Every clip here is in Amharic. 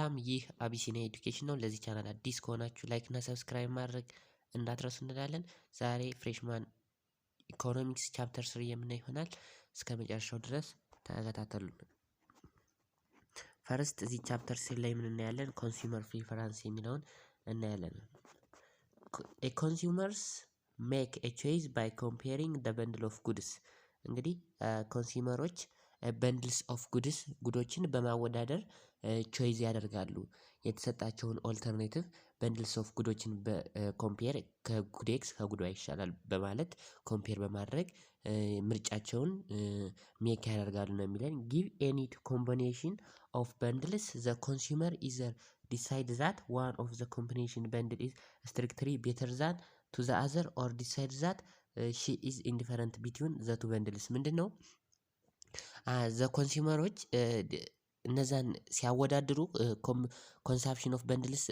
ሰላም ይህ አቢሲኒያ ኤዱኬሽን ነው። ለዚህ ቻናል አዲስ ከሆናችሁ ላይክ እና ሰብስክራይብ ማድረግ እንዳትረሱ እንላለን። ዛሬ ፍሬሽማን ኢኮኖሚክስ ቻፕተር 3 የምናይ ይሆናል። እስከ መጨረሻው ድረስ ተከታተሉን። ፈርስት እዚህ ቻፕተር 3 ላይ ምን እናያለን? ኮንሱመር ፕሪፈረንስ የሚለውን እናያለን። ኮንሱመርስ ሜክ ኤ ቾይስ ባይ ኮምፔሪንግ ዘ በንድል ኦፍ ጉድስ። እንግዲህ ኮንሱመሮች በንድልስ ኦፍ ጉዶችን በማወዳደር ቾይዝ ያደርጋሉ። የተሰጣቸውን ኦልተርኔቲቭ በንድልስ ኦፍ ጉዶችን በኮምፔር ከጉድ ኤክስ ከጉድ ዋይ ይሻላል በማለት ኮምፔር በማድረግ ምርጫቸውን ሜክ ያደርጋሉ ነው የሚለን። ጊቭ ኤኒ ኮምቢኔሽን ኦፍ በንድልስ ዘ ኮንሱመር ኢዘር ዲሳይድ ዛት ዋን ኦፍ ዘ ኮምቢኔሽን በንድል ኢዝ ስትሪክትሊ ቤተር ዛን ቱ ዘ አዘር ኦር ዲሳይድ ዛት ሺ ኢዝ ኢንዲፈረንት ቢትዊን ዘ ቱ በንድልስ። ምንድን ነው ዘ ኮንሱመሮች እነዛን ሲያወዳድሩ ኮንሳፕሽን ኦፍ በንድልስ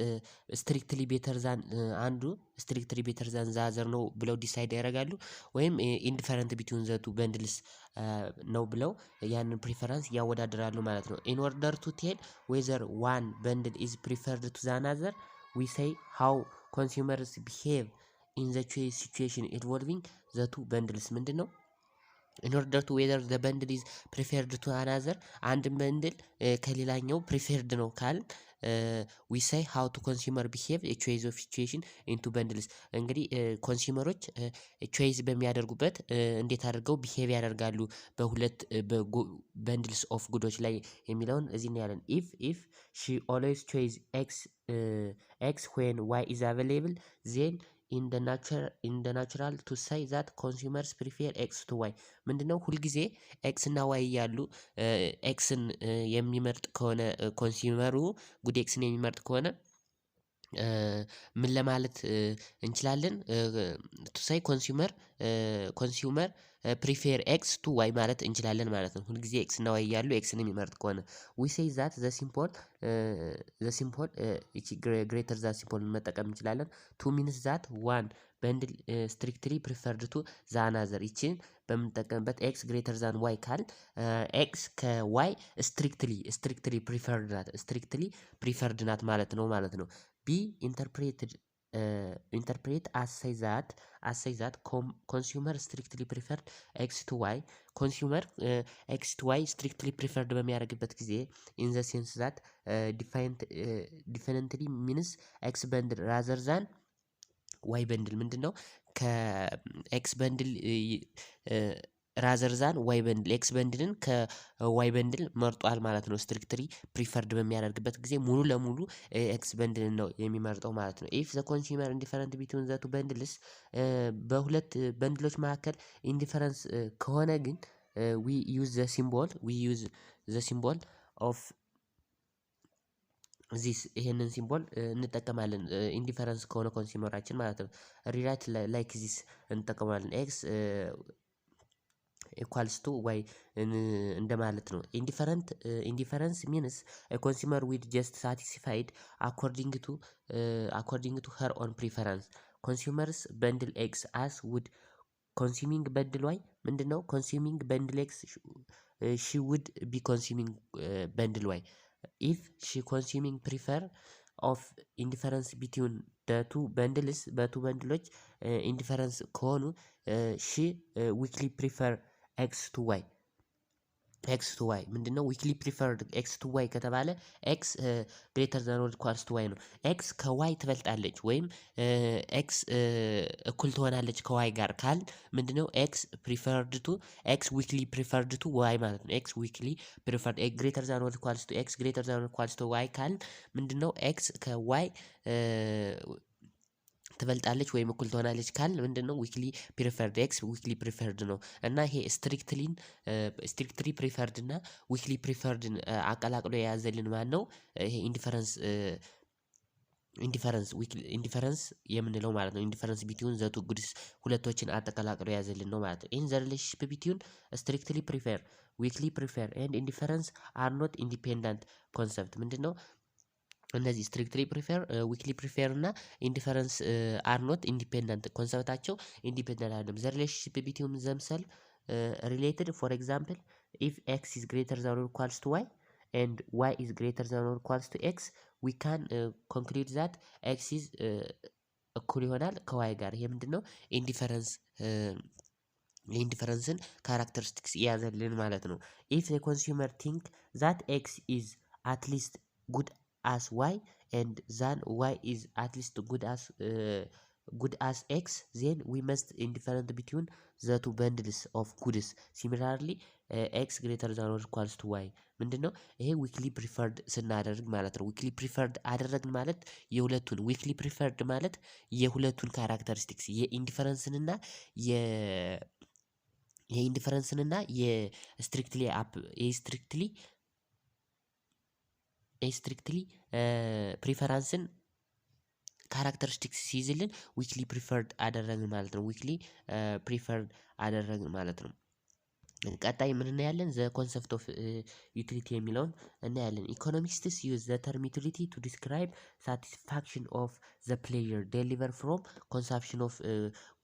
ስትሪክትሊ ቤተር ዛን አንዱ ስትሪክትሊ ቤተር ዛን ዛዘር ነው ብለው ዲሳይድ ያደርጋሉ፣ ወይም ኢንዲፈረንት ቢትዊን ዘ ቱ በንድልስ ነው ብለው ያንን ፕሪፈረንስ ያወዳድራሉ ማለት ነው። ኢን ኦርደር ቱ ቴል ዌዘር ዋን በንድል ኢዝ ፕሪፈርድ ቱ ዛን አዘር ዊ ሴይ ሃው ኮንሱመርስ ቢሄቭ ኢን ዘ ቾይስ ሲቹዌሽን ኢንቮልቪንግ ዘ ቱ በንድልስ። ምንድን ነው in order to whether the bundle is preferred to another አንድ በንድል ከሌላኛው preferred ነው ካል we say how to consumer behave a choice of situation into bundles። እንግዲህ ኮንሱመሮች ቾይስ በሚያደርጉበት እንዴት አድርገው ቢሄቭ ያደርጋሉ በሁለት በንድልስ ኦፍ ጉዶች ላይ የሚለውን እዚህ ነው ያለን። if she always choose x when y is available then in the natural to say that consumers prefer x to y። ምንድነው ሁልጊዜ ኤክስ እና ዋይ ያሉ ኤክስን የሚመርጥ ከሆነ ኮንሱመሩ ጉድ ኤክስን የሚመርጥ ከሆነ ምን ለማለት እንችላለን? ቱ ሳይ ኮንሱመር ፕሪፌር ኤክስ ቱ ዋይ ማለት እንችላለን ማለት ነው። ሁልጊዜ ኤክስ እና ዋይ ያሉ ኤክስን የሚመርጥ ከሆነ ዊ ሴይ ዛት ዘ ሲምፖል እቺ ግሬተር ዛት ሲምፖል መጠቀም እንችላለን። ቱ ሚንስ ዛት ዋን በንድል ስትሪክትሊ ፕሪፈርድ ቱ ዛ አናዘር። ይቺን በምንጠቀምበት ኤክስ ግሬተር ዛን ዋይ ካል ኤክስ ከዋይ ስትሪክትሊ ፕሪፈርድ ናት ማለት ነው። ቢ ኢንተርፕሬት አሳይ ዛት ኮንሱመር ስትሪክትሊ ፕሪፈርድ ኤክስ ቱ ዋይ። ኮንሱመር ኤክስ ቱ ዋይ ስትሪክትሊ ፕሪፈርድ በሚያደርግበት ጊዜ ኢን ዘ ሴንስ ዛት ዲፈረንትሊ ሚንስ ኤክስ በንድል ራዘር ዛን ዋይ በንድል። ምንድን ነው ከኤክስ በንድል ራዘር ዛን ዋይ በንድል ኤክስ በንድልን ከዋይ በንድል መርጧል ማለት ነው። ስትሪክትሊ ፕሪፈርድ በሚያደርግበት ጊዜ ሙሉ ለሙሉ ኤክስ በንድልን ነው የሚመርጠው ማለት ነው። ኢፍ ዘ ኮንሱመር ኢንዲፈረንት ቢትዊን ዘ ቱ በንድልስ በሁለት በንድሎች መካከል ኢንዲፈረንስ ከሆነ ግን ዊ ዩዝ ዘ ሲምቦል ኦፍ ዚስ ይሄንን ሲምቦል እንጠቀማለን። ኢንዲፈረንስ ከሆነ ኮንሱመራችን ማለት ነው። ሪራይት ላይክ ዚስ እንጠቀማለን። ኤክስ ኢኳልስ ቱ ዋይ እንደማለት ነው። ኢንዲፈረንስ ሚንስ ኮንሱመር ዊድ ጀስት ሳቲስፋይድ አኮርዲንግ ቱ ሄር ኦን ፕሪፈረንስ ኮንሱመርስ በንድል ኤክስ አስ ውድ ኮንሱሚንግ በንድል ዋይ። ምንድነው ኮንሱሚንግ በንድል ኤክስ ሺ ውድ ቢ ኮንሱሚንግ በንድል ዋይ። ኢፍ ሺ ኮንሱሚንግ ፕሪፈር ኦፍ ኢንዲፈረንስ ቢትዊን ቱ በንድልስ በቱ በንድሎች ኢንዲፈረንስ ከሆኑ ሺ ዊክሊ ፕሪፈር ኤክስ ቱ ዋይ ምንድነው ዊክሊ ፕሪፈርድ ኤክስ ቱ ዋይ ከተባለ ኤክስ ግሬተር ዛን ኦር ኢኳልስ ቱ ዋይ ነው። ኤክስ ከዋይ ትበልጣለች ወይም ኤክስ እኩል ትሆናለች ከዋይ ጋር ካል ምንድነው ኤክስ ዊክሊ ፕሪፈርድ ቱ ዋይ ማለት ነው። ኤክስ ዊክሊ ፕሪፈርድ ግሬተር ዛን ኦር ኢኳልስ ቱ ኤክስ ግሬተር ዛን ኦር ኢኳልስ ቱ ዋይ ካል ምንድነው ኤክስ ከዋይ ትበልጣለች ወይም እኩል ትሆናለች ካል ምንድነው ዊክሊ ፕሪፈርድ ኤክስ ዊክሊ ፕሪፈርድ ነው። እና ይሄ ስትሪክትሊ ፕሪፈርድ እና ዊክሊ ፕሪፈርድን አቀላቅሎ የያዘልን ማን ነው? ይሄ ኢንዲፈረንስ የምንለው ማለት ነው። ኢንዲፈረንስ ቢትዊን ዘ ቱ ጉድስ ሁለቶችን አጠቀላቅሎ የያዘልን ነው ማለት ነው። ኢን ዘ ሪሌሽንሺፕ ቢትዊን ስትሪክትሊ ፕሪፈር ዊክሊ ፕሪፈር ኤንድ ኢንዲፈረንስ አር ኖት ኢንዲፔንደንት ኮንሰፕት። ምንድነው እነዚህ ስትሪክትሊ ፕሪፌር ዊክሊ ፕሪፌር እና ኢንዲፈረንስ አር ኖት ኢንዲፔንደንት ኮንሰፕታቸው ኢንዲፔንደንት አይደለም። ዘ ሪሌሽንሺፕ ቢትዊን ዘምሰልፍ ሪሌትድ ፎር ኤግዛምፕል ኢፍ ኤክስ ኢዝ ግሬተር ዛን ኦር ኢኳልስ ቱ ዋይ and y is greater than or equals to x, we can conclude that x is እኩል ይሆናል ከዋይ ጋር። ይሄ ምንድነው ኢንዲፈረንስ የኢንዲፈረንስን ካራክተሪስቲክስ የያዘልን ማለት ነው። ኢፍ ዘ ኮንሱመር ቲንክ ዛት ኤክስ ኢዝ አትሊስት ጉድ አስ ዋይ ኤንድ ዛን ዋይ ኢዝ አትሊስት ጉድ አስ ኤክስ ዜን ዊ መስት ኢንዲፈረንት ቢትዊን ዘ ቱ በንድልስ ኦፍ ጉድስ ሲሚላርሊ ኤክስ ግሬተር ዛን ኦር ኢኳልስ ቱ ዋይ። ምንድነው ይሄ ዊክሊ ፕሪፈርድ ስናደርግ ማለት ነው። ዊክሊ ፕሪፈርድ አደረግን ማለት የሁለቱን ዊክሊ ፕሪፈርድ ማለት የሁለቱን ካራክተሪስቲክስ የኢንዲፈረንስንና የኢንዲፈረንስንና የስትሪክትሊ ፕሪፈራንስን ካራክተሪስቲክስ ሲይዝልን ዊክሊ ፕሪፈርድ አደረግን ማለት ነው። ዊክሊ ፕሪፈርድ አደረግን ማለት ነው። ቀጣይ ምን እናያለን? ዘ ኮንሰፕት ኦፍ ዩቲሊቲ የሚለውን እናያለን። ኢኮኖሚስትስ ዩዝ ዘ ተርም ዩቲሊቲ ቱ ዲስክራይብ ሳቲስፋክሽን ኦፍ ዘ ፕሌዠር ዴሊቨር ፍሮም ኮንሳምፕሽን ኦፍ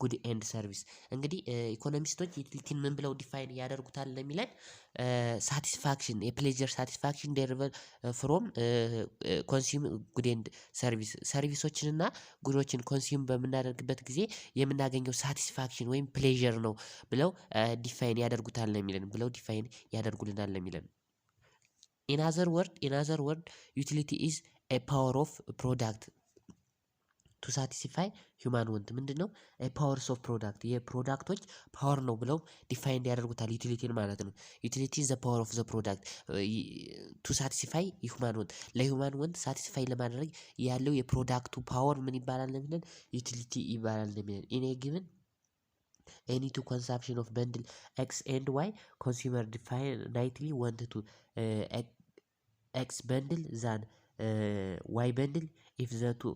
ጉድ ኤንድ ሰርቪስ። እንግዲህ ኢኮኖሚስቶች ዩቲሊቲን ምን ብለው ዲፋይን ያደርጉታል ለሚለን ሳቲስፋክሽን የፕሌዠር ሳቲስፋክሽን ዴሊቨር ፍሮም ኮንሱም ጉድ ኤንድ ሰርቪሶችን እና ጉዶችን ኮንሱም በምናደርግበት ጊዜ የምናገኘው ሳቲስፋክሽን ወይም ፕሌዠር ነው ብለው ዲፋይን ያደርጉታል ነው የሚለን ብለው ዲፋይን ያደርጉልናል ነው የሚለን። ኢን አዘር ወርድ ዩቲሊቲ ኢዝ ኤ ፓወር ኦፍ ፕሮዳክት ቱ ሳቲስፋይ ሂውማን ወንት። ምንድነው ፓወርስ ኦፍ ፕሮዳክት የፕሮዳክቶች ፓወር ነው ብለው ዲፋይን ያደርጉታል ዩቲሊቲን ማለት ነው። ዩቲሊቲ ዘ ፓወር ኦፍ ዘ ፕሮዳክት ቱ ሳቲስፋይ ሂውማን ወንት ለሂውማን ወንት ሳቲስፋይ ለማድረግ ያለው የፕሮዳክቱ ፓወር ምን ይባላል ነው የሚለን ዩቲሊቲ ይባላል ነው የሚለን። ኢን ኤ ጊቭን any two consumption of bundle x and y consumer definitely want to x bundle than y bundle if the two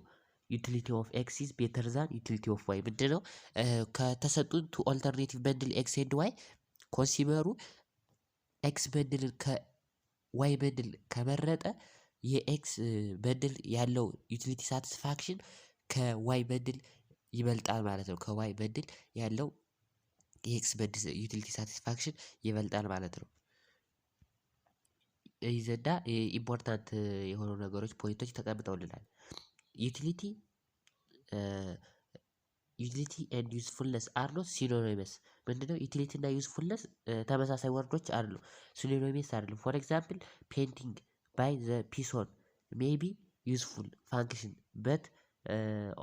utility of x is better than utility of y። ምንድነው ከተሰጡን ቱ ኦልተርኔቲቭ በንድል x and y ኮንሱመሩ x በንድልን ከy በንድል ከመረጠ የኤክስ በንድል ያለው ዩቲሊቲ ሳቲስፋክሽን ከዋይ በንድል ይበልጣል ማለት ነው። ከዋይ በንድል ያለው የኤክስ በንድል ዩቲሊቲ ሳቲስፋክሽን ይበልጣል ማለት ነው። ይዘዳ ኢምፖርታንት የሆኑ ነገሮች ፖይንቶች ተቀምጠውልናል። ዩቲሊቲ ኤንድ ዩዝፉልነስ አር ኖት ሲኖኒመስ። ምንድነው ዩቲሊቲ እና ዩዝፉልነስ ተመሳሳይ ወርዶች አሉ፣ ሲኖኒመስ አይደሉም። ፎር ኤግዛምፕል ፔንቲንግ ባይ ዘ ፒሶን ሜይ ቢ ዩዝፉል ፋንክሽን በት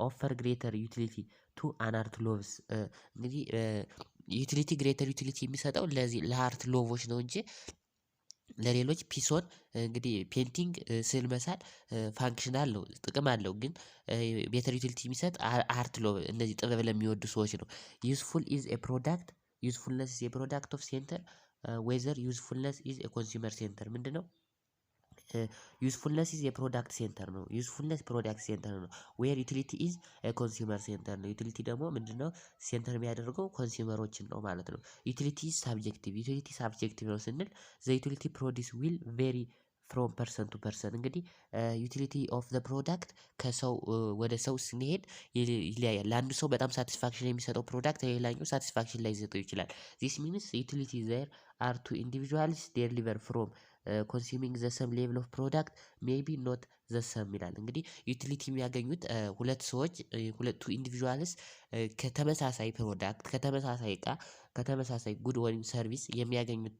ኦፈር ግሬተር ዩቲሊቲ ቱ አናርት ሎቭስ። እንግዲህ ዩቲሊቲ ግሬተር ዩቲሊቲ የሚሰጠው ለዚህ ለአርት ሎቮች ነው እንጂ ለሌሎች ፒሶን እንግዲህ ፔንቲንግ ስዕል መሳል ፋንክሽን አለው ጥቅም አለው፣ ግን ቤተር ዩቲሊቲ የሚሰጥ አርት ሎቭ እነዚህ ጥበብ ለሚወዱ ሰዎች ነው። ዩዝፉል ኢዝ ኤ ፕሮዳክት ዩዝፉልነስ ኢዝ ኤ ፕሮዳክት ኦፍ ሴንተር ዌዘር ዩዝፉልነስ ኢዝ ኤ ኮንሱመር ሴንተር። ምንድነው ዩዝፉልነስ ኢዝ የፕሮዳክት ሴንተር ነው። ዩዝፉልነስ ፕሮዳክት ሴንተር ነው። ዌር ዩቲሊቲ ኢዝ ኮንሱመር ሴንተር ነው። ዩቲሊቲ ደግሞ ምንድነው ሴንተር የሚያደርገው ኮንሱመሮችን ነው ማለት ነው። ዩቲሊቲ ኢዝ ሳብጀክቲቭ ዩቲሊቲ ሳብጀክቲቭ ነው ስንል ዘ ዩቲሊቲ ፕሮዲስ ዊል ቬሪ ፍሮም ፐርሰን ቱ ፐርሰን። እንግዲህ ዩቲሊቲ ኦፍ ዘ ፕሮዳክት ከሰው ወደ ሰው ስንሄድ ይለያያል። ለአንዱ ሰው በጣም ሳቲስፋክሽን የሚሰጠው ፕሮዳክት ሌላኛው ሳቲስፋክሽን ላይ ይሰጠው ይችላል። ዚስ ሚንስ ዩቲሊቲ ዘር አር ቱ ኢንዲቪጁዋልስ ዴሊቨር ፍሮም ኮንሱሚንግ ዘ ሰም ሌቭል ኦፍ ፕሮዳክት ሜቢ ኖት ዘ ሰም ይላል። እንግዲህ ዩቲሊቲ የሚያገኙት ሁለት ሰዎች ሁለቱ ኢንዲቪጁዋልስ ከተመሳሳይ ፕሮዳክት ከተመሳሳይ እቃ ከተመሳሳይ ጉድ ወይም ሰርቪስ የሚያገኙት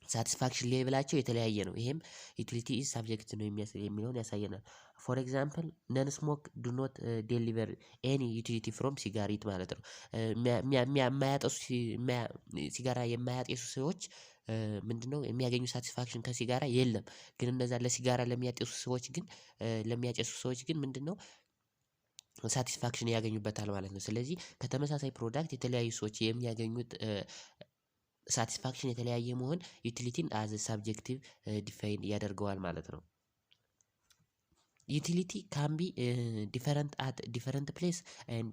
ሳቲስፋክሽን ሌቭላቸው የተለያየ ነው። ይሄም ዩቲሊቲ ኢዝ ሳብጀክት ነው የሚለውን ያሳየናል። ፎር ኤግዛምፕል ነን ስሞክ ዱ ኖት ዴሊቨር ኤኒ ዩቲሊቲ ፍሮም ሲጋሪት ማለት ነው። የማያጠሱ ሲጋራ የማያጤሱ ሰዎች ምንድነው የሚያገኙ ሳቲስፋክሽን ከሲጋራ የለም። ግን እነዛ ለሲጋራ ለሚያጤሱ ሰዎች ግን ምንድነው ሳቲስፋክሽን ያገኙበታል ማለት ነው። ስለዚህ ከተመሳሳይ ፕሮዳክት የተለያዩ ሰዎች የሚያገኙት ሳቲስፋክሽን የተለያየ መሆን ዩቲሊቲን አዝ ሳብጀክቲቭ ዲፋይን ያደርገዋል ማለት ነው። ዩቲሊቲ ካን ቢ ዲፈረንት አት ዲፈረንት ፕሌስ ኤንድ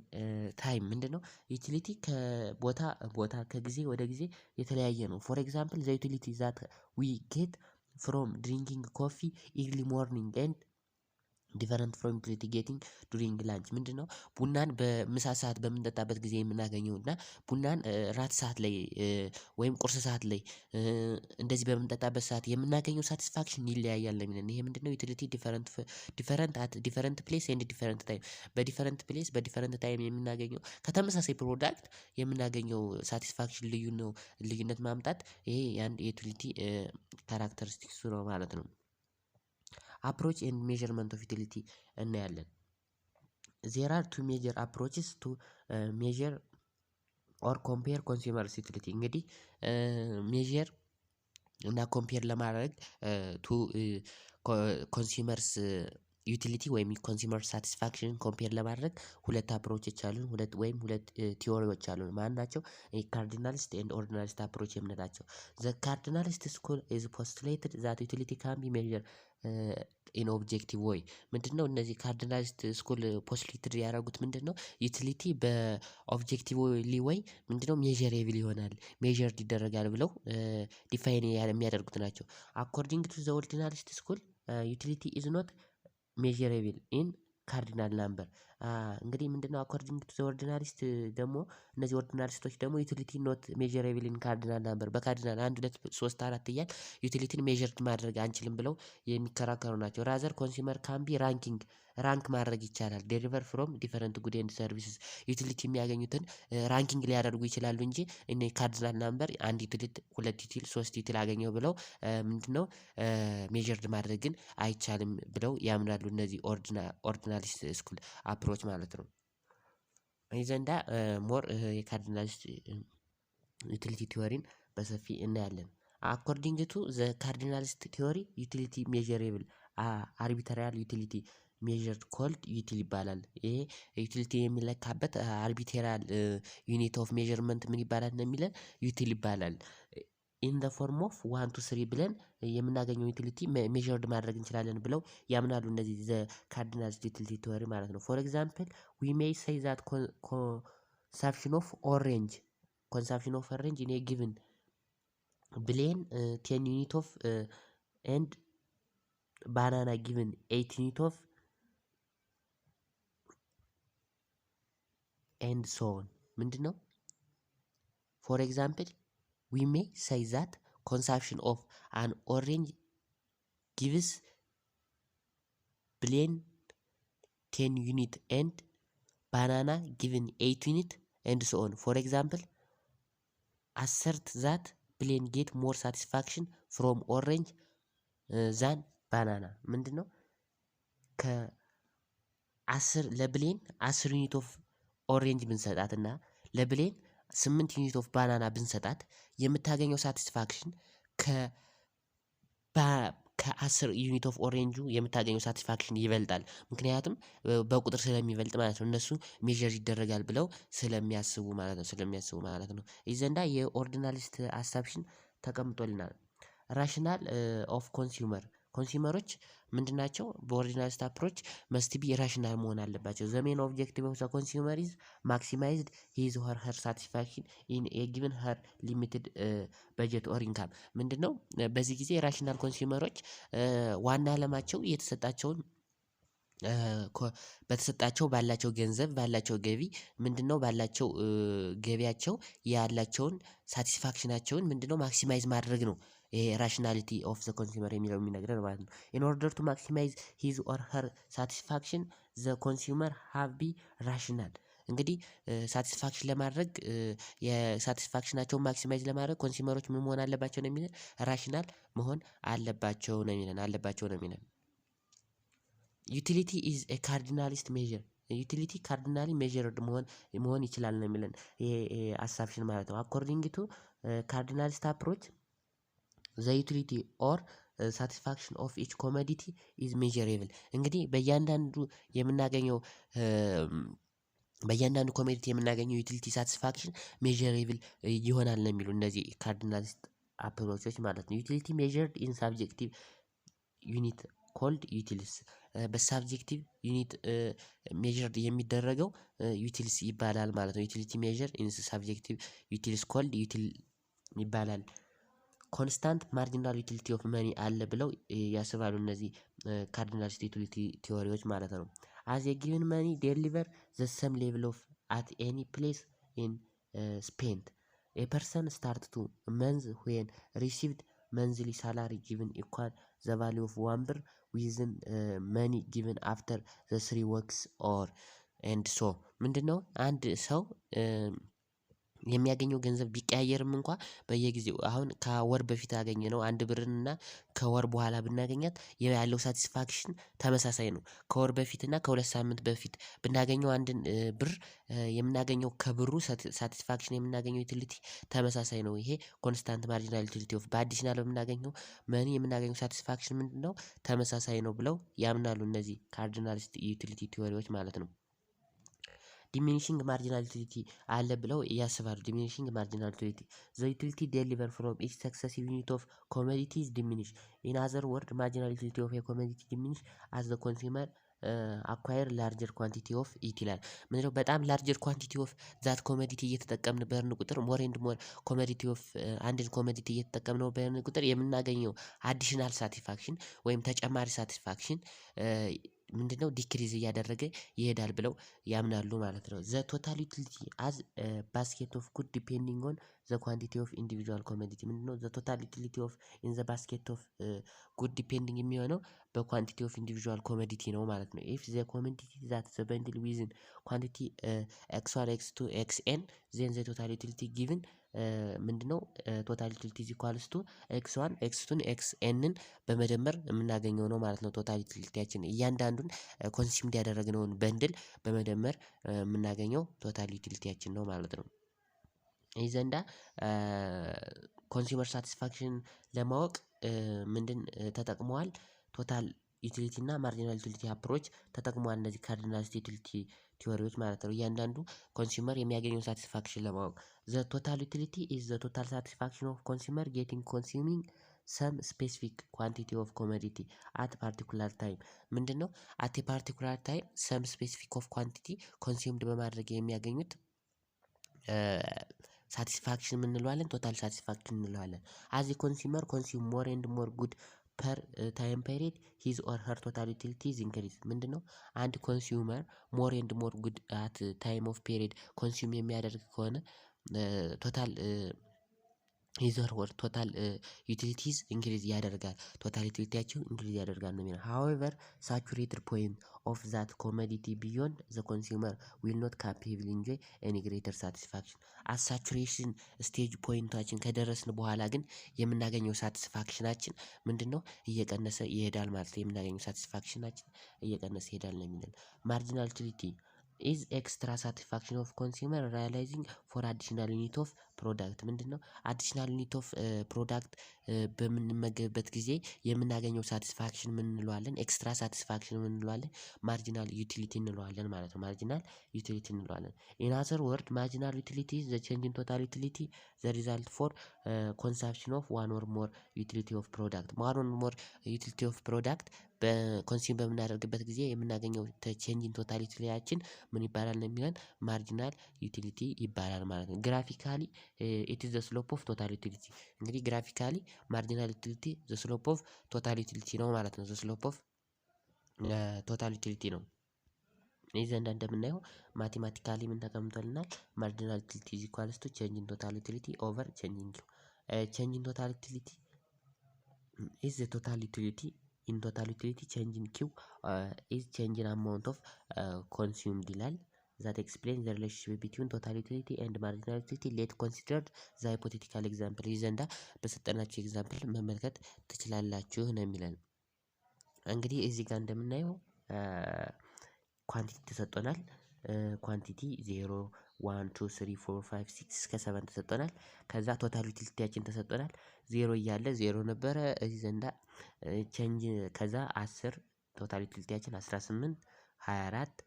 ታይም። ምንድነው ዩቲሊቲ ከቦታ ከጊዜ ወደ ጊዜ የተለያየ ነው። ፎር ኤግዛምፕል ዘ ዩቲሊቲ ዛት ዊ ጌት ፍሮም ድሪንኪንግ ኮፊ ኢርሊ ሞርኒንግ ኤንድ ዲፈረንት ፍሮም ዩቲሊቲ ጌቲንግ ዱሪንግ ላንች ምንድነው? ቡናን በምሳ ሰዓት በምንጠጣበት ጊዜ የምናገኘው እና ቡናን ራት ሰዓት ላይ ወይም ቁርስ ሰዓት ላይ እንደዚህ በምንጠጣበት ሰዓት የምናገኘው ሳቲስፋክሽን ይለያያል ነው የሚለን። ይሄ ምንድነው? ዩቲሊቲ ዲፈረንት አት ዲፈረንት ፕሌስ ኤንድ ዲፈረንት ታይም በዲፈረንት ፕሌስ በዲፈረንት ታይም የምናገኘው ከተመሳሳይ ፕሮዳክት የምናገኘው ሳቲስፋክሽን ልዩነት ማምጣት ይሄ የአንድ የዩቲሊቲ ካራክተሪስቲክሱ ነው ማለት ነው። አፕሮች ኤንድ ሜዠርመንት ኦፍ ዩቲሊቲ እናያለን። ዜር አር ቱ ሜጀር አፕሮችስ ቱ ሜዠር ኦር ኮምፔር ኮንሱመርስ ዩቲሊቲ። እንግዲህ ሜዠር እና ኮምፔር ለማድረግ ቱ ኮንሱመርስ ዩቲሊቲ ወይም ኮንሱመር ሳቲስፋክሽን ኮምፔር ለማድረግ ሁለት አፕሮቾች አሉን። ሁለት ቲዎሪዎች አሉን። ማን ናቸው? ካርዲናሊስት ኤንድ ኦርዲናሊስት አፕሮች የምንላቸው። ዘ ካርዲናሊስት ስኩል ኢዝ ፖስቱሌትድ ዛት ዩቲሊቲ ካን ቢ ሜዠርድ ኢን ኦብጀክቲቭ ወይ። ምንድነው? እነዚህ ካርዲናሊስት ስኩል ፖስቱሌትድ ያደረጉት ምንድነው? ዩቲሊቲ በኦብጀክቲቭሊ ወይ ምንድነው ሜዠሬብል ይሆናል ሜዠርድ ይደረጋል ብለው ዲፋይን የሚያደርጉት ናቸው። አኮርዲንግ ቱ ዘ ኦርዲናሊስት ስኩል ዩቲሊቲ ኢዝ ኖት ሜዠሬብል ኢን ካርዲናል ናምበር። እንግዲህ ምንድነው? አኮርዲንግ ቱ ዘ ኦርዲናሊስት ደግሞ እነዚህ ኦርዲናሊስቶች ደግሞ ዩቲሊቲ ኖት ሜዠሬብል ኢን ካርዲናል ናምበር በካርዲናል 1 2 3 4 እያል ዩቲሊቲን ሜዠርድ ማድረግ አንችልም ብለው የሚከራከሩ ናቸው። ራዘር ኮንሱመር ካን ቢ ራንክ ማድረግ ይቻላል ዴሊቨር ፍሮም ዲፈረንት ጉድ ኤንድ ሰርቪስስ። ዩቲሊቲ የሚያገኙትን ራንኪንግ ሊያደርጉ ይችላሉ እንጂ እኔ ካርዲናል ናምበር 1 ዩቲሊቲ 2 ዩቲል 3 ዩቲል አገኘው ብለው ምንድነው ሜዠርድ ማድረግ ግን አይቻልም ብለው ያምናሉ። እነዚህ ኦርዲናሊስት ስኩል አፕሮች ማለት ነው። እዚህ ዘንዳ ሞር የካርዲናሊስት ዩቲሊቲ ቲዎሪን በሰፊ እናያለን። አኮርዲንግ ቱ ዘ ካርዲናሊስት ቲዎሪ ዩቲሊቲ ሜዠሬብል አርቢትራሪ ዩቲሊቲ ሜዠርድ ኮልድ ዩቲል ይባላል። ይሄ ዩቲሊቲ የሚለካበት አርቢትራሪ ዩኒት ኦፍ ሜዠርመንት ምን ይባላል ነው የሚለን? ዩቲል ይባላል። ኢን ዘ ፎርም ኦፍ 1 2 3 ብለን የምናገኘው ዩቲሊቲ ሜዠርድ ማድረግ እንችላለን ብለው ያምናሉ። እነዚህ ዘ ካርዲናሊስት ዩቲሊቲ ቲዎሪ ማለት ነው። ፎር ኤግዛምፕል ዊ ሜይ ሴይ ዛት ኮንሳምፕሽን ኦፍ ኦሬንጅ ኢን ኤ ጊቭን ብሌን 10 ዩኒት ኦፍ ኤንድ ባናና ጊቭን 8 ዩኒት ኦፍ ኤንድ ሶ ኦን። ምንድነው? ፎር ኤግዛምፕል ዊ ሜይ ሴይ ዛት ኮንሳምፕሽን ኦፍ አን ኦሬንጅ ጊቭስ ብሌን 10 ዩኒት ኤንድ ባናና ጊቭን 8 ዩኒት ኤንድ ሶ ኦን። ፎር ኤግዛምፕል አሰርት ዛት ብሌን ጌት ሞር ሳቲስፋክሽን ፍሮም ኦሬንጅ ዛን ባናና። ምንድነው? ለብሌን 10 ዩኒት ኦፍ ኦሬንጅ ብንሰጣት እና ለብሌን 8 ዩኒት ኦፍ ባናና ብንሰጣት የምታገኘው ሳቲስፋክሽን ከ10 ዩኒት ኦፍ ኦሬንጁ የምታገኘው ሳቲስፋክሽን ይበልጣል። ምክንያቱም በቁጥር ስለሚበልጥ ማለት ነው። እነሱ ሜዠር ይደረጋል ብለው ስለሚያስቡ ማለት ነው። ይህ ዘንዳ የኦርዲናሊስት አሳብሽን ተቀምጦልናል። ራሽናል ኦፍ ኮንሱመሮች ምንድን ናቸው? በኦርዲናሊስት አፕሮች መስት ቢ ራሽናል መሆን አለባቸው። ዘ ሜን ኦብጀክቲቭ ኦፍ ዘ ኮንሱመር ኢዝ ማክሲማይዝድ ሂዝ ኦር ሄር ሳቲስፋክሽን ኢን ኤ ጊቭን ሄር ሊሚትድ በጀት ኦር ኢንካም። ምንድነው? በዚህ ጊዜ ራሽናል ኮንሱመሮች ዋና ዓላማቸው በተሰጣቸው ባላቸው ገንዘብ ባላቸው ገቢ ምንድነው ባላቸው ገቢያቸው ያላቸውን ሳቲስፋክሽናቸውን ምንድነው ማክሲማይዝ ማድረግ ነው። ይሄ ራሽናሊቲ ኦፍ ዘ ኮንሱመር የሚለው የሚነግረን ማለት ነው። ኢን ኦርደር ቱ ማክሲማይዝ ሂዝ ኦር ሄር ሳቲስፋክሽን ዘ ኮንሱመር ሃቭ ቢ ራሽናል። እንግዲህ ሳቲስፋክሽን ለማድረግ የሳቲስፋክሽናቸውን ማክሲማይዝ ለማድረግ ኮንሱመሮች ምን መሆን አለባቸው ነው የሚለን? ራሽናል መሆን አለባቸው ነው የሚለን። ዩቲሊቲ ኢዝ ኤ ካርዲናሊስት ሜዠር። ዩቲሊቲ ካርዲናሊ ሜዠርድ መሆን ይችላል ነው የሚለን። ይሄ አሳብሽን ማለት ነው። አኮርዲንግ ቱ ካርዲናሊስት አፕሮች ዘ ዩቲሊቲ ኦር ሳቲስፋክሽን ኦፍ ኢች ኮሞዲቲ ኢዝ ሜዠሬብል። እንግዲህ በእያንዳንዱ ኮሞዲቲ የምናገኘው ዩቲሊቲ ሳቲስፋክሽን ሜዠሬብል ይሆናል ነው የሚሉ እነዚህ ካርዲናሊስት አፕሮቾች ማለት ነው። ዩቲሊቲ ሜዠርድ ኢን ሳብጀክቲቭ ዩኒት ኮልድ ዩቲልስ። በሳብጀክቲቭ ዩኒት ሜዠርድ የሚደረገው ዩቲልስ ይባላል ማለት ነው። ዩቲሊቲ ሜዠር ኢን ሳብጀክቲቭ ዩቲልስ ኮልድ ዩቲል ይባላል። ኮንስታንት ማርጂናል ዩቲሊቲ ኦፍ መኒ አለ ብለው ያስባሉ እነዚህ ካርዲናል ዩቲሊቲ ቲዎሪዎች ማለት ነው። አዝ ኤ ጊቨን መኒ ዴሊቨር ዘ ሰም ሌቭል ኦፍ አት ኤኒ ፕሌስ ኢን ስፔንት ኤ ፐርሰን ስታርት ቱ መንዝ ዌን ሪሲቭድ መንዝሊ ሳላሪ ጊቭን ኢኳል ዘ ቫሊዩ ኦፍ 1 ብር ዊዝን መኒ ጊቭን አፍተር ዘ 3 ወርክስ ኦር ኤንድ ሶ ምንድነው አንድ ሰው የሚያገኘው ገንዘብ ቢቀያየርም እንኳ በየጊዜው አሁን ከወር በፊት ያገኘነው 1 ብርን እና ከወር በኋላ ብናገኛት ያለው ሳቲስፋክሽን ተመሳሳይ ነው። ከወር በፊት እና ከ2 ሳምንት በፊት ብናገኘው አንድን ብር የምናገኘው ከብሩ ሳቲስፋክሽን የምናገኘው ዩቲሊቲ ተመሳሳይ ነው። ይሄ ኮንስታንት ማርጂናል ዩቲሊቲ ኦፍ በአዲሽናል የምናገኘው መኒ የምናገኘው ሳቲስፋክሽን ምንድነው ተመሳሳይ ነው ብለው ያምናሉ እነዚህ ካርዲናል ዩቲሊቲ ቲዎሪዎች ማለት ነው። ዲሚኒሽንግ ማርጂናል ዩቲሊቲ አለ ብለው ያስባሉ። ዲሚኒሽንግ ማርጂናል ዩቲሊቲ ዘ ዩቲሊቲ ዴሊቨር ፍሮም ኢች ሰክሰሲቭ ዩኒት ኦፍ ኮሞዲቲ ኢዝ ዲሚኒሽ ኢን አዘር ወርድ ማርጂናል ዩቲሊቲ ኦፍ ኤ ኮሞዲቲ ዲሚኒሽ አዝ ዘ ኮንሱመር አኳየር ላርጀር ኳንቲቲ ኦፍ ኢት ይላል። ምንድነው በጣም ላርጀር ኳንቲቲ ኦፍ ዛት ኮሞዲቲ እየተጠቀምን በርን ቁጥር ሞር ኤንድ ሞር ኮሞዲቲ ኦፍ አንድን ኮሞዲቲ እየተጠቀምነው በርን ቁጥር የምናገኘው አዲሽናል ሳቲስፋክሽን ወይም ተጨማሪ ሳቲስፋክሽን ምንድነው ዲክሪዝ እያደረገ ይሄዳል ብለው ያምናሉ ማለት ነው። ዘ ቶታል ዩቲሊቲ አዝ ባስኬት ኦፍ ጉድ ዲፔንዲንግ ኦን ዘ ኳንቲቲ ኦፍ ኢንዲቪጁዋል ኮሞዲቲ ምንድነው ዘ ቶታል ዩቲሊቲ ኦፍ ኢን ዘ ባስኬት ኦፍ ጉድ ዲፔንዲንግ የሚሆነው በኳንቲቲ ኦፍ ኢንዲቪጁዋል ኮሞዲቲ ነው ማለት ነው። ኢፍ ዘ ኮሞዲቲ ዛት ዘ በንድል ዊዝን ኳንቲቲ x1 x2 xn ዜን ዘ ቶታል ዩቲሊቲ ጊቭን ምንድነው ቶታል ዩቲሊቲ ኢዝ ኢኳልስ ቱ x1 x2 xnን በመደመር የምናገኘው ነው ማለት ነው። ቶታል ዩቲሊቲያችን እያንዳንዱን ኮንሱምድ ያደረግነውን በንድል በመደመር የምናገኘው ቶታል ዩቲሊቲያችን ነው ማለት ነው። ይህ ዘንዳ ኮንሱመር ሳቲስፋክሽን ለማወቅ ምንድን ተጠቅመዋል ቶታል ዩቲሊቲ እና ማርጂናል ዩቲሊቲ አፕሮች ተጠቅመዋል እነዚህ ካርዲናል ዩቲሊቲ ቲዎሪዎች ማለት ነው። እያንዳንዱ ኮንሱመር የሚያገኘውን ሳቲስፋክሽን ለማወቅ ዘ ቶታል ዩቲሊቲ ኢዝ ዘ ቶታል ሳቲስፋክሽን ኦፍ ኮንሱመር ጌቲንግ ኮንሱሚንግ ሰም ስፔሲፊክ ኳንቲቲ ኦፍ ኮሞዲቲ አት ፓርቲኩላር ታይም ምንድነው አት ፓርቲኩላር ታይም ሰም ስፔሲፊክ ኦፍ ኳንቲቲ ኮንሱምድ በማድረግ የሚያገኙት ሳቲስፋክሽን እንለዋለን ቶታል ሳቲስፋክሽን እንለዋለን። አዝ ኮንሱመር ኮንሱም ሞር ኤንድ ሞር ጉድ ፐር ታይም ፔሪድ ሂዝ ኦር ሄር ቶታል ዩቲሊቲ ኢዝ ኢንክሪዝ ምንድነው አንድ ኮንሱመር ሞር ኤንድ ሞር ጉድ አት ታይም ኦፍ ፔሪድ ኮንሱም የሚያደርግ ከሆነ ቶታል ሂዘር ወር ቶታል ዩቲሊቲዝ ኢንክሪዝ ያደርጋል ቶታል ዩቲሊቲያቸው ኢንክሪዝ ያደርጋል ነው የሚለው። ሃዌቨር ሳቹሬትድ ፖይንት ኦፍ ዛት ኮሞዲቲ ቢዮንድ ዘ ኮንሱመር ዊል ኖት ካፔብል ኢንጆይ ኤኒ ግሬተር ሳቲስፋክሽን አት ሳቹሬሽን ስቴጅ ፖይንታችን ከደረስን በኋላ ግን የምናገኘው ሳቲስፋክሽናችን ምንድነው እየቀነሰ ይሄዳል ማለት ነው። የምናገኘው ሳቲስፋክሽናችን እየቀነሰ ይሄዳል ነው የሚለን። ማርጂናል ዩቲሊቲ ኢዝ ኤክስትራ ሳቲስፋክሽን ኦፍ ኮንሱመር ሪያላይዚንግ ፎር አዲሽናል ዩኒት ኦፍ ፕሮዳክት ምንድነው አዲሽናል ዩኒት ኦፍ ፕሮዳክት በምንመገብበት ጊዜ የምናገኘው ሳቲስፋክሽን ምን እንለዋለን ኤክስትራ ሳቲስፋክሽን ምን እንለዋለን ማርጂናል ዩቲሊቲ እንለዋለን ማለት ነው። ማርጂናል ዩቲሊቲ እንለዋለን። ኢን አዘር ወርድ ማርጂናል ዩቲሊቲ ዘ ቼንጅ ኢን ቶታል ዩቲሊቲ ዘ ሪዛልት ፎር ኮንሳምፕሽን ኦፍ ዋን ኦር ሞር ዩቲሊቲ ኦፍ ፕሮዳክት ዋን ኦር ሞር ዩቲሊቲ ኦፍ ፕሮዳክት በኮንሱም በምናደርግበት ጊዜ የምናገኘው ቼንጅ ኢን ቶታል ዩቲሊቲያችን ምን ይባላል ነው የሚለን ማርጂናል ዩቲሊቲ ይባላል ማለት ነው። ግራፊካሊ ኢት ኢዝ ዘ ስሎፕ ኦፍ ቶታል ዩቲሊቲ እንግዲህ ግራፊካሊ ማርጂናል ዩቲሊቲ ዘ ስሎፕ ኦፍ ቶታል ዩቲሊቲ ነው ማለት ነው። ዘ ስሎፕ ኦፍ ቶታል ዩቲሊቲ ነው። ይህ ዘንዳ እንደምናየው ማቴማቲካሊ ምን ተቀምጦልናል ማርጂናል ዩቲሊቲ ኢዝ ኢኳልስ ቱ ቼንጅ ኢን ቶታል ዩቲሊቲ ኦቨር ቼንጅ ኢን ኪው ቼንጅ ኢን ቶታል ዩቲሊቲ ኢዝ ዘ ቶታል ዩቲሊቲ ኢን ቶታል ዩቲሊቲ ቼንጅ ኢን ኪው ኢዝ ቼንጅ ኢን አማውንት ኦፍ ኮንሱምድ ይላል። that explains the relationship between total utility and marginal utility. Let considered the hypothetical example ይዘንዳ በሰጠናችሁ ኤግዛምፕል መመልከት ትችላላችሁ ነው የሚለን። እንግዲህ እዚህ ጋር እንደምናየው ኳንቲቲ ተሰጥቶናል። ኳንቲቲ 0 1 2 3 4 5 6 እስከ 7 ተሰጥቶናል። ከዛ ቶታል ዩቲሊቲያችን ተሰጥቶናል 0 እያለ 0 ነበረ እዚህ ዘንዳ ቼንጅ ከዛ 10 ቶታል ዩቲሊቲያችን 18 24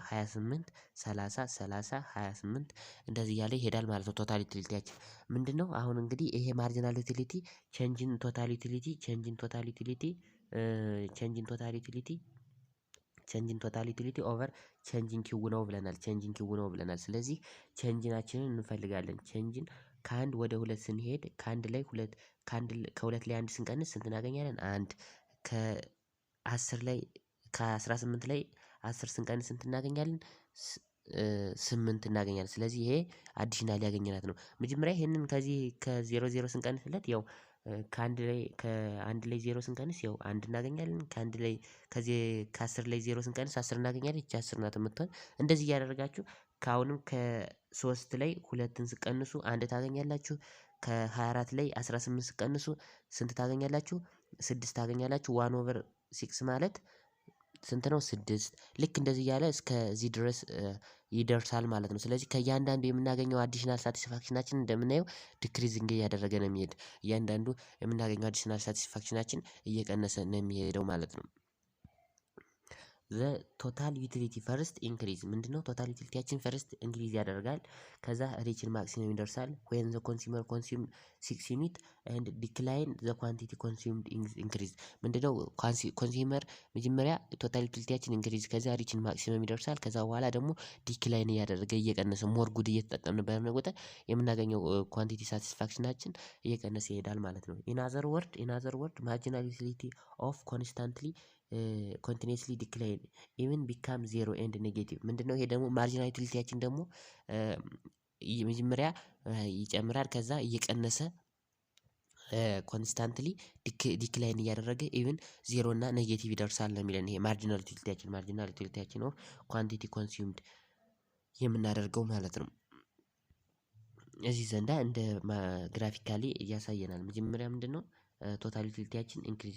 28 30 30 28 እንደዚህ እያለ ይሄዳል ማለት ነው። ቶታል ዩቲሊቲያችን ምንድነው አሁን እንግዲህ ይሄ ማርጂናል ዩቲሊቲ ቼንጅ ኢን ቶታል ዩቲሊቲ ቼንጅ ኢን ቶታል ዩቲሊቲ ቼንጅ ኢን ቶታል ዩቲሊቲ ቼንጅ ኢን ቶታል ዩቲሊቲ ኦቨር ቼንጅ ኢን ኪው ነው ብለናል። ቼንጅ ኢን ኪው ነው ብለናል። ስለዚህ ቼንጅናችንን እንፈልጋለን። ቼንጅን ከአንድ ወደ ሁለት ስንሄድ ከሁለት ላይ አንድ ስንቀንስ ስንት እናገኛለን? አንድ ከ10 ላይ ከ18 ላይ 10 ስንቀንስ ስንት እናገኛለን? 8 እናገኛለን። ስለዚህ ይሄ አዲሽናል ያገኘናት ነው። መጀመሪያ ይሄንን ከዚህ ከዜሮ ዜሮ ስንቀንስለት ያው ከአንድ ላይ ዜሮ ስንቀንስ ያው አንድ እናገኛለን። ከዚህ ከ10 ላይ ዜሮ ስንቀንስ 10 እናገኛለን። ይቺ 10 ናት የምትሆን። እንደዚህ እያደረጋችሁ ከአሁንም ከ3 ላይ ሁለትን ስቀንሱ አንድ ታገኛላችሁ። ከ24 ላይ 18 ስቀንሱ ስንት ታገኛላችሁ? 6 ታገኛላችሁ። 1/6 ማለት ስንት ነው? 6። ልክ እንደዚህ እያለ እስከዚህ ድረስ ይደርሳል ማለት ነው። ስለዚህ ከእያንዳንዱ የምናገኘው አዲሽናል ሳቲስፋክሽናችን እንደምናየው ዲክሪዚንግ እያደረገ ነው የሚሄድ። እያንዳንዱ የምናገኘው አዲሽናል ሳቲስፋክሽናችን እየቀነሰ ነው የሚሄደው ማለት ነው። ዘ ቶታል ዩቲሊቲ ፈርስት ኢንክሪዝ ምንድነው? ቶታል ዩቲሊቲያችን ፈርስት ኢንክሪዝ ያደርጋል። ከዛ ሪችን ማክሲመም ይደርሳል። ዌን ዘ ኮንሱመር ኮንሱም 6 ዩኒት ኤንድ ዲክላይን ዘ ኳንቲቲ ኮንሱምድ ኢንክሪዝ ምንድነው? ኮንሱመር መጀመሪያ ቶታል ዩቲሊቲያችን ኢንክሪዝ ከዛ ሪችን ማክሲመም ይደርሳል። ከዛ በኋላ ደግሞ ዲክላይን እያደረገ እየቀነሰ ሞር ጉድ እየተጠቀምን በሆነ ቁጥር የምናገኘው ኳንቲቲ ሳቲስፋክሽናችን እየቀነሰ ይሄዳል ማለት ነው። ኢን አዘር ወርድ ማርጂናል ዩቲሊቲ ኦፍ ኮንስታንትሊ ኮንቲኒስሊ ዲክላይን ኢቭን ቢካም ዜሮ ኤንድ ኔጌቲቭ ምንድነው? ይሄ ደግሞ ማርጂናል ዩቲሊቲያችን ደግሞ መጀመሪያ ይጨምራል ከዛ እየቀነሰ ኮንስታንትሊ ዲክላይን እያደረገ ኢቭን ዜሮ እና ኔጌቲቭ ይደርሳል ነው የሚለን። ይሄ ማርጂናል ዩቲሊቲያችን ኦፍ ኳንቲቲ ኮንሱምድ የምናደርገው ማለት ነው። እዚህ ዘንዳ እንደ ግራፊካሊ እያሳየናል። መጀመሪያ ምንድነው? ቶታል ዩቲሊቲያችን ኢንክሪዝ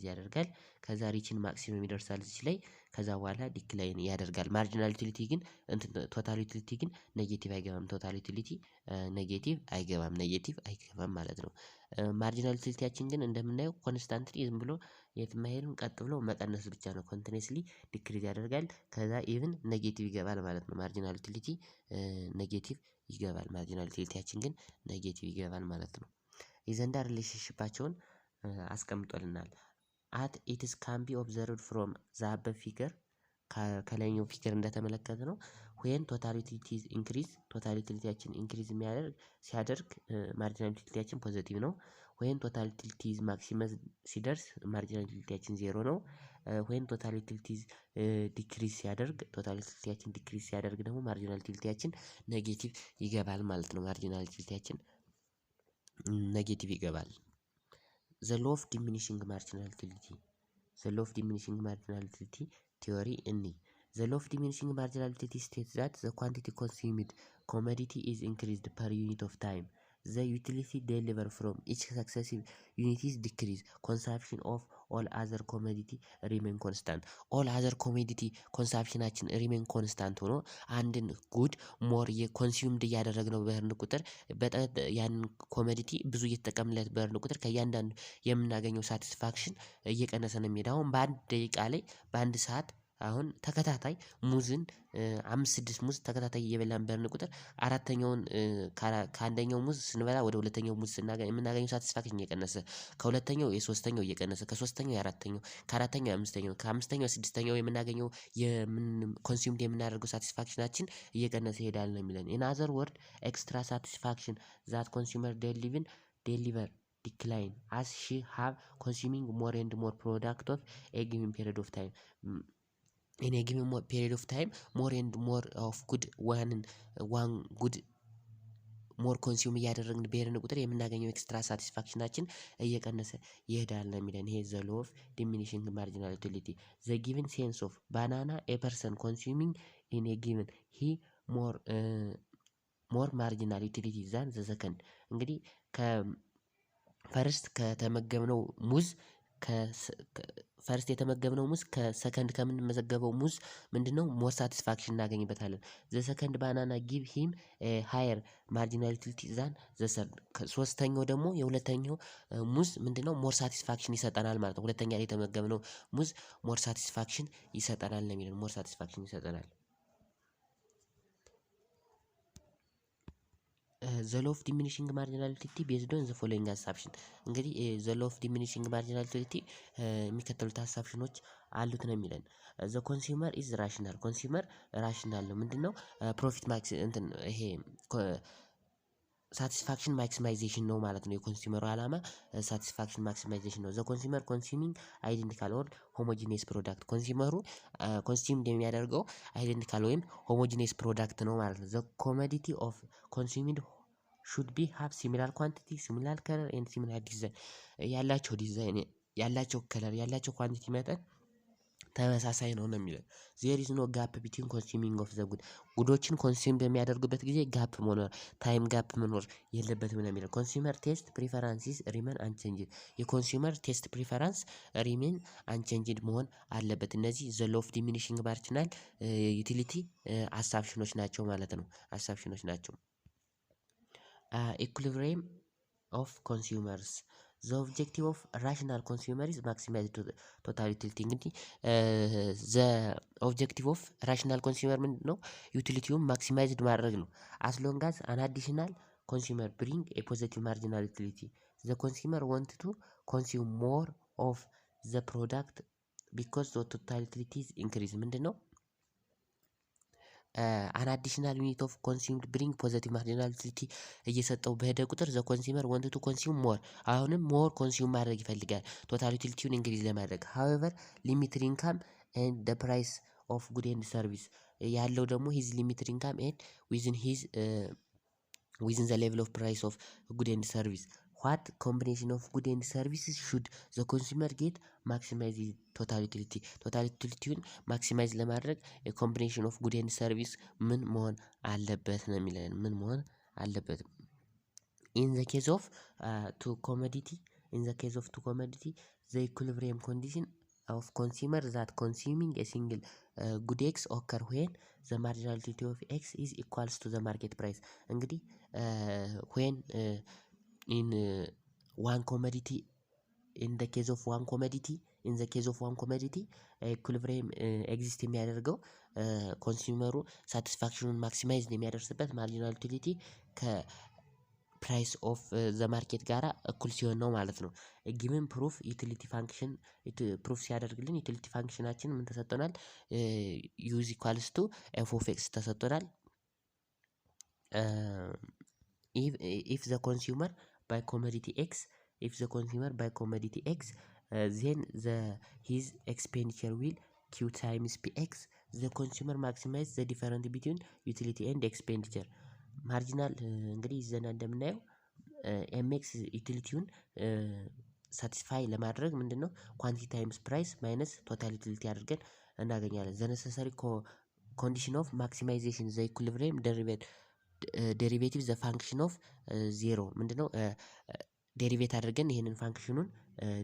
ያደርጋል ከዛ ሪችን ማክሲመም ይደርሳል እዚህ ላይ ከዛ በኋላ ዲክላይን ያደርጋል። ማርጂናል ዩቲሊቲ ግን ቶታል ዩቲሊቲ ግን ኔጌቲቭ አይገባም። ቶታል ዩቲሊቲ ኔጌቲቭ አይገባም ማለት ነው። ማርጂናል ዩቲሊቲያችን ግን እንደምናየው ኮንስታንትሊ ዝም ብሎ የትም አይሄድም ቀጥ ብሎ መቀነስ ብቻ ነው። ኮንቲኒስሊ ዲክሪዝ ያደርጋል ከዛ ኢቭን ኔጌቲቭ ይገባል ማለት ነው። ማርጂናል ዩቲሊቲ ኔጌቲቭ ይገባል። ማርጂናል ዩቲሊቲያችን ግን ኔጌቲቭ ይገባል ማለት ነው። የዘንዳ ሪሌሽንሺፓቸውን አስቀምጦልናል። አት ኢትስ ካን ቢ ኦብዘርቭድ ፍሮም ዘ አበብ ፊገር ከላይኛው ፊገር እንደተመለከትነው ዌን ቶታል ዩቲሊቲ ኢንክሪዝ ቶታል ዩቲሊቲያችን ኢንክሪዝ ሲያደርግ ማርጂናል ዩቲሊቲያችን ፖዘቲቭ ነው። ዌን ቶታል ዩቲሊቲ ማክሲመም ሲደርስ ማርጂናል ዩቲሊቲያችን ዜሮ ነው። ዌን ቶታል ዩቲሊቲ ዲክሪዝ ሲያደርግ ደግሞ ማርጂናል ዩቲሊቲያችን ኔጌቲቭ ይገባል ማለት ነው። ማርጂናል ዩቲሊቲያችን ኔጌቲቭ ይገባል። ዘ ሎው ኦፍ ዲሚኒሽንግ ማርጂናል ዩቲሊቲ ቲዮሪ ዘ ሎው ኦፍ ዲሚኒሽንግ ማርጂናል ዩቲሊቲ ስቴትስ ዛት ዘ ኳንቲቲ ኮንሱምድ ኮሞዲቲ ኢዝ ኢንክሪዝድ ፐር ዩኒት ኦፍ ታይም ዘ ዩቲሊቲ ዴሊቨር ፍሮም ኢች ሰክሰሲቭ ዩኒቲስ ዲክሪዝ ኮንሳምፕሽን ኦፍ ኦል አዘር ኮሞዲቲ ሪሜን ኮንስታንት። ኦል አዘር ኮሞዲቲ ኮንሳምፕሽናችን ሪሜን ኮንስታንት ሆኖ አንድን ጉድ ሞር የኮንሱምድ እያደረግነው በሄድን ቁጥር በጣም ያንን ኮሞዲቲ ብዙ እየተጠቀምንለት በሄድን ቁጥር ከእያንዳንዱ የምናገኘው ሳቲስፋክሽን እየቀነሰ ነው የሚሄድ። አሁን በአንድ ደቂቃ ላይ በአንድ ሰዓት አሁን ተከታታይ ሙዝን 5-6 ሙዝ ተከታታይ እየበላን በሄድን ቁጥር አራተኛውን ከአንደኛው ሙዝ ስንበላ ወደ ሁለተኛው ሙዝ የምናገኘው ሳቲስፋክሽን እየቀነሰ ከሁለተኛው የሶስተኛው እየቀነሰ ከሶስተኛው የአራተኛው ከአራተኛው የአምስተኛው ከአምስተኛው የስድስተኛው የምናገኘው ኮንሱምድ የምናደርገው ሳቲስፋክሽናችን እየቀነሰ ይሄዳል ነው የሚለን። ኢን አዘር ወርድ ኤክስትራ ሳቲስፋክሽን ዛት ኮንሱመር ዴሊቨር ዲክላይን አስ ሺ ሃቭ ኮንሱሚንግ ሞር ኤንድ ሞር ፕሮዳክት ኦፍ ኤ ጊቨን ፔሪድ ኦፍ ታይም in a given period of time more and more of good one good ሞር ኮንሱም እያደረግን በሄድን ቁጥር የምናገኘው ኤክስትራ ሳቲስፋክሽናችን እየቀነሰ ይሄዳል ነው የሚለን። ይሄ ዘ ሎው ኦፍ ዲሚኒሽንግ ማርጂናል ዩቲሊቲ ዘ ጊቨን ሴንስ ኦፍ ባናና ኤ ፐርሰን ኮንሱሚንግ ኢን ኤ ጊቨን ሂ ሞር ማርጂናል ዩቲሊቲ ዛን ዘ ሰከንድ። እንግዲህ ከተመገብነው ሙዝ ፈርስት የተመገብነው ሙዝ ከሰከንድ ከምንመዘገበው ሙዝ ምንድነው ሞር ሳቲስፋክሽን እናገኝበታለን። ዘ ሰከንድ ባናና ጊቭ ሂም ሃየር ማርጂናል ዩቲሊቲ ዛን ዘ ሰርድ። ሶስተኛው ደግሞ የሁለተኛው ሙዝ ምንድነው ሞር ሳቲስፋክሽን ይሰጠናል ማለት ነው። ሁለተኛ ላይ የተመገብነው ሙዝ ሞር ሳቲስፋክሽን ይሰጠናል ነው የሚለን። ሞር ሳቲስፋክሽን ይሰጠናል። ዘ ሎው ኦፍ ዲሚኒሽንግ ማርጂናል ዩቲሊቲ ቤዝድ ኦን ዘ ፎሎዊንግ አሳምፕሽን። እንግዲህ ዘ ሎው ኦፍ ዲሚኒሽንግ ማርጂናል ዩቲሊቲ የሚከተሉት አሳምፕሽኖች አሉት ነው የሚለን። ዘ ኮንሱመር ኢዝ ራሽናል። ኮንሱመር ራሽናል ነው። ምንድነው? ፕሮፊት ማክስ ይሄ ሳቲስፋክሽን ማክሲማይዜሽን ነው ማለት ነው። የኮንሱመሩ ዓላማ ሳቲስፋክሽን ማክሲማይዜሽን ነው። ዘ ኮንሱመር ኮንሱሚንግ አይደንቲካል ኦር ሆሞጂኒየስ ፕሮዳክት ኮንሱመሩ ኮንሱም የሚያደርገው አይደንቲካል ወይም ሆሞጂኒየስ ፕሮዳክት ነው ማለት ነው። ዘ ኮሞዲቲ ኦፍ ኮንሱሚንግ ሹድ ቢ ሃቭ ሲሚላር ኳንቲቲ ሲሚላር ከለር ኤንድ ሲሚላር ዲዛይን ያላቸው ዲዛይን ያላቸው ከለር ያላቸው ኳንቲቲ መጠን ተመሳሳይ ነው የሚለው። ዜር ኢዝ ኖ ጋፕ ቢትዊን ኮንሱሚንግ ኦፍ ዘ ጉድ ጉዶችን ኮንሱም በሚያደርጉበት ጊዜ ጋፕ መኖር ታይም ጋፕ መኖር የለበትም ነው የሚለው። ኮንሱመር ቴስት ፕሪፈራንሲስ ሪሜን አንቼንጅድ የኮንሱመር ቴስት ፕሪፈራንስ ሪሜን አንቼንጅድ መሆን አለበት። እነዚህ ዘ ሎው ኦፍ ዲሚኒሽንግ ማርጂናል ዩቲሊቲ አሳብሽኖች ናቸው ማለት ነው። አሳብሽኖች ናቸው። ኢኩሊብሪየም ኦፍ ኮንሱመርስ ዘ ኦብጀክቲቭ ኦፍ ራሽናል ኮንሱመር ኢዝ ማክሲማይዝ ቶታል ዩቲሊቲ። እንግዲህ ዘ ኦብጀክቲቭ ኦፍ ራሽናል ኮንሱመር ምንድን ነው? ዩቲሊቲውን ማክሲማይዝድ ማድረግ ነው። አስ ሎንግ አዝ አን አዲሽናል ኮንሱመር ብሪንግ ኤ ፖዘቲቭ ማርጂናል ዩቲሊቲ ዘ ኮንሱመር ወንት ቱ ኮንሱም ሞር ኦፍ ዘ ፕሮዳክት ቢኮዝ ዘ ቶታል ዩቲሊቲ ኢዝ ኢንክሪዝ። ምንድን ነው? አን አዲሽናል ዩኒት ኦፍ ኮንሱምድ ብሪንግ ፖዘቲቭ ማርጂናል ዩቲሊቲ እየሰጠው በሄደ ቁጥር ዘ ኮንሱመር ወንት ቱ ኮንሱም ሞር አሁንም ሞር ኮንሱም ማድረግ ይፈልጋል ቶታል ዩቲሊቲውን ኢንክሪዝ ለማድረግ። ሃዌቨር ሊሚትድ ኢንካም ኤንድ ዘ ፕራይስ ኦፍ ጉድ ኤንድ ሰርቪስ ያለው ደግሞ ሂዝ ሊሚትድ ኢንካም ኤንድ ዊዝን ዘ ሌቭል ኦፍ ፕራይስ ኦፍ ጉድ ኤንድ ሰርቪስ ዋት ኮምቢኔሽን ኦፍ ጉድ ኤንድ ሰርቪስስ ሹድ ዘ ኮንሱመር ጌት ማክሲማይዝ ቶታል ዩቲሊቲ ቶታል ዩቲሊቲውን ማክሲማይዝ ለማድረግ ኮምቢኔሽን ኦፍ ጉድ ኤንድ ሰርቪስ ምን መሆን አለበት ነው የሚለን። ምን መሆን አለበት? ኢን ዘ ኬዝ ኦፍ ቱ ኮሞዲቲ ዘ ኢኩሊብሪየም ኮንዲሽን ኦፍ ኮንሱመር ዛት ኮንሱሚንግ ኤ ሲንግል ጉድ ኤክስ ኦከር ዌን ዘ ማርጂናል ዩቲሊቲ ኦፍ ኤክስ ኢዝ ኢኳልስ ቱ ዘ ማርኬት ፕራይስ። እንግዲህ ዌን in one commodity in the case of one commodity ኢኩሊብሪየም ኤግዚስት የሚያደርገው ኮንሱመሩ ሳቲስፋክሽኑን ማክሲማይዝ የሚያደርስበት ማርጂናል ዩቲሊቲ ከፕራይስ ኦፍ ዘ ማርኬት ጋራ እኩል ሲሆን ነው ማለት ነው። ጊቭን ፕሩፍ ዩቲሊቲ ፋንክሽን ፕሩፍ ሲያደርግልን ዩቲሊቲ ፋንክሽናችን ምን ተሰጥቶናል? ዩዝ ኢኳልስ ቱ ኤፍ ኦፍ ኤክስ ተሰጥቶናል። if the consumer buy commodity X then his expenditure will Q times PX the consumer maximize the difference between utility and expenditure ማርጂናል እንግዲህ ዘና እንደምናየው ኤምኤክስ ዩቲሊቲውን ሳቲስፋይ ለማድረግ ምንድነው ኳንቲቲ ታይምስ ፕራይስ ማይነስ ቶታል ዩቲሊቲ አድርገን እናገኛለን። ዘ ነሰሰሪ ኮንዲሽን ኦፍ ማክሲማይዜሽን ዘ ኢኩሊብሪየም ዴሪቬቲቭ ዘ ፋንክሽን ኦፍ ዜሮ ምንድነው? ዴሪቬት አድርገን ይሄንን ፋንክሽኑን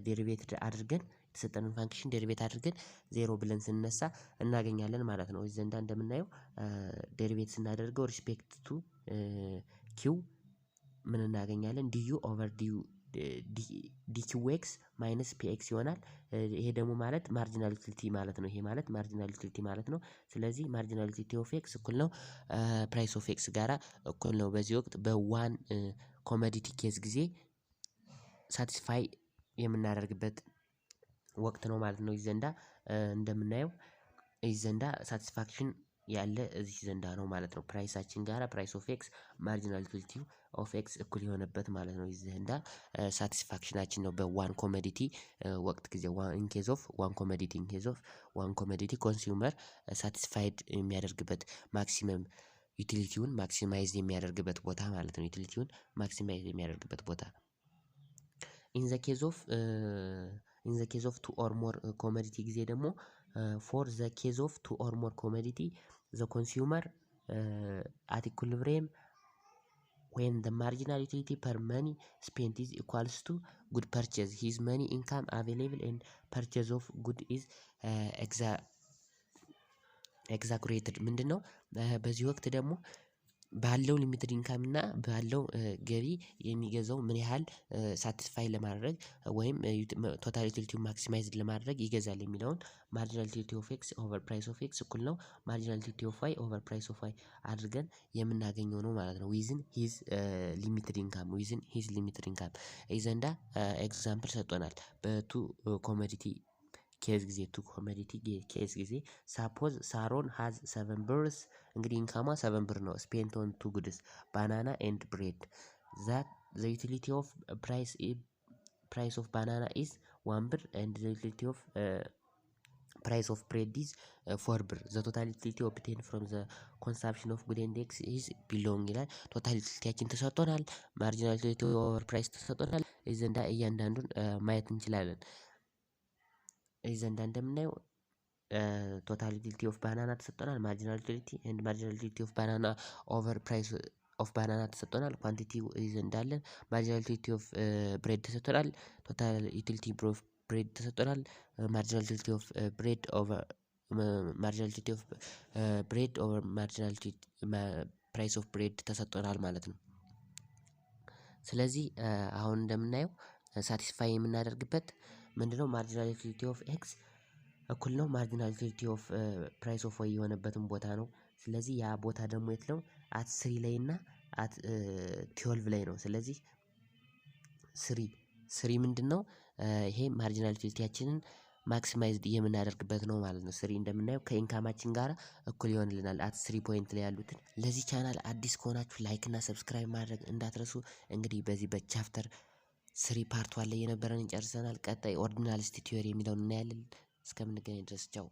ዴሪቬት አድርገን የተሰጠንን ፋንክሽን ዴሪቬት አድርገን ዜሮ ብለን ስንነሳ እናገኛለን ማለት ነው። እዚህ ዘንዳ እንደምናየው ዴሪቬት ስናደርገው ሪስፔክት ቱ ኪው ምን እናገኛለን? ዲዩ ኦቨር ዲኪው ኤክስ ማይነስ ፒኤክስ ይሆናል። ይሄ ደግሞ ማለት ማርጂናል ዩቲሊቲ ማለት ነው። ይሄ ማለት ማርጂናል ዩቲሊቲ ማለት ነው። ስለዚህ ማርጂናል ዩቲሊቲ ኦፍ ኤክስ እኩል ነው ፕራይስ ኦፍ ኤክስ ጋራ እኩል ነው። በዚህ ወቅት በዋን ኮሞዲቲ ኬዝ ጊዜ ሳቲስፋይ የምናደርግበት ወቅት ነው ማለት ነው። ይህ ዘንዳ እንደምናየው ይህ ዘንዳ ሳቲስፋክሽን ያለ እዚህ ዘንዳ ነው ማለት ነው። ፕራይሳችን ጋራ ፕራይስ ኦፍ ኤክስ ማርጂናል ዩቲሊቲ ኦፍ ኤክስ እኩል የሆነበት ማለት ነው። ይህ ዘንዳ ሳቲስፋክሽናችን ነው በዋን ኮሞዲቲ ወቅት ጊዜ ኢን ኬዝ ኦፍ ዋን ኮሞዲቲ ኮንሱመር ሳቲስፋይድ የሚያደርግበት ማክሲመም ዩቲሊቲውን ማክሲማይዝ የሚያደርግበት ቦታ ማለት ነው። ዩቲሊቲውን ማክሲማይዝ የሚያደርግበት ቦታ ኢን ዘ ኬዝ ኦፍ ቱ ኦር ሞር ኮሞዲቲ ጊዜ ደግሞ ፎር ዘ ኬዝ ኦፍ ቱ ኦር ሞር ኮሞዲቲ ዘ ኮንሱመር አት ኢኩሊብሪየም when the marginal utility per money spent is equals to good purchase his money income available and purchase of good is exaggerated ምንድነው? በዚህ ወቅት ደግሞ ባለው ሊሚትድ ኢንካም እና ባለው ገቢ የሚገዛው ምን ያህል ሳቲስፋይ ለማድረግ ወይም ቶታል ዩቲሊቲውን ማክሲማይዝ ለማድረግ ይገዛል የሚለውን ማርጂናል ዩቲሊቲ ኦፍ ኤክስ ኦቨር ፕራይስ ኦፍ ኤክስ እኩል ነው ማርጂናል ዩቲሊቲ ኦፍ ዋይ ኦቨር ፕራይስ ኦፍ ዋይ አድርገን የምናገኘው ነው ማለት ነው። ዊዝን ሂዝ ሊሚትድ ኢንካም ይዘንዳ ኤግዛምፕል ሰጥቶናል። በቱ ኮሞዲቲ ኬዝ ጊዜ ቱ ኮሞዲቲ ኬዝ ጊዜ ሳፖዝ ሳሮን ሃዝ 7 ብርስ እንግዲህ ኢንካሟ 7 ብር ነው። ስፔንት ኦን ቱ ጉድስ ባናና ኤንድ ብሬድ ዛት ዘ ዩቲሊቲ ኦፍ ፕራይስ ኦፍ ባናና ኢዝ 1 ብር ኤንድ ዘ ዩቲሊቲ ኦፍ ፕራይስ ኦፍ ብሬድ ኢዝ 4 ብር ዘ ቶታል ዩቲሊቲ ኦብቴን ፍሮም ዘ ኮንሳምፕሽን ኦፍ ጉድ ኤንድ ኤክስ ኢዝ ቢሎንግ ይላል። ቶታል ዩቲሊቲያችን ተሰጥቶናል። ማርጂናል ዩቲሊቲ ኦቨር ፕራይስ ተሰጥቶናል። እዚህ ዘንዳ እያንዳንዱን ማየት እንችላለን። እዚህ ዘንዳ እንደምናየው ቶታል ዩቲሊቲ ኦፍ ባናና ተሰጥቶናል። ማርጂናል ዩቲሊቲ ኤንድ ማርጂናል ዩቲሊቲ ኦፍ ባናና ኦቨር ፕራይስ ኦፍ ባናና ተሰጥቶናል። ኳንቲቲው እዚህ ዘንዳ አለን። ማርጂናል ዩቲሊቲ ኦፍ ብሬድ ተሰጥቶናል። ቶታል ዩቲሊቲ ኦፍ ብሬድ ተሰጥቶናል። ማርጂናል ዩቲሊቲ ኦፍ ብሬድ ኦቨር ማርጂናል ዩቲሊቲ ኦፍ ብሬድ ኦቨር ማርጂናል ፕራይስ ኦፍ ብሬድ ተሰጥቶናል ማለት ነው። ስለዚህ አሁን እንደምናየው ሳቲስፋይ የምናደርግበት ምንድነው? ማርጂናል ዩቲሊቲ ኦፍ ኤክስ እኩል ነው ማርጂናል ዩቲሊቲ ኦፍ ፕራይስ ኦፍ ዋይ የሆነበትን ቦታ ነው። ስለዚህ ያ ቦታ ደግሞ የት ነው? አት 3 ላይ እና አት 12 ላይ ነው። ስለዚህ ስሪ ምንድነው? ይሄ ማርጂናል ዩቲሊቲያችንን ማክሲማይዝድ የምናደርግበት ነው ማለት ነው። ስሪ እንደምናየው ከኢንካማችን ጋር እኩል ይሆንልናል አት 3 ፖይንት ላይ ያሉትን። ለዚህ ቻናል አዲስ ከሆናችሁ ላይክ እና ሰብስክራይብ ማድረግ እንዳትረሱ። እንግዲህ በዚህ በቻፕተር 3 ፓርት 1 ላይ የነበረን ጨርሰናል። ቀጣይ ኦርዲናሊስት ቲዮሪ የሚለውን እናያለን። እስከምንገናኝ ድረስ ቻው።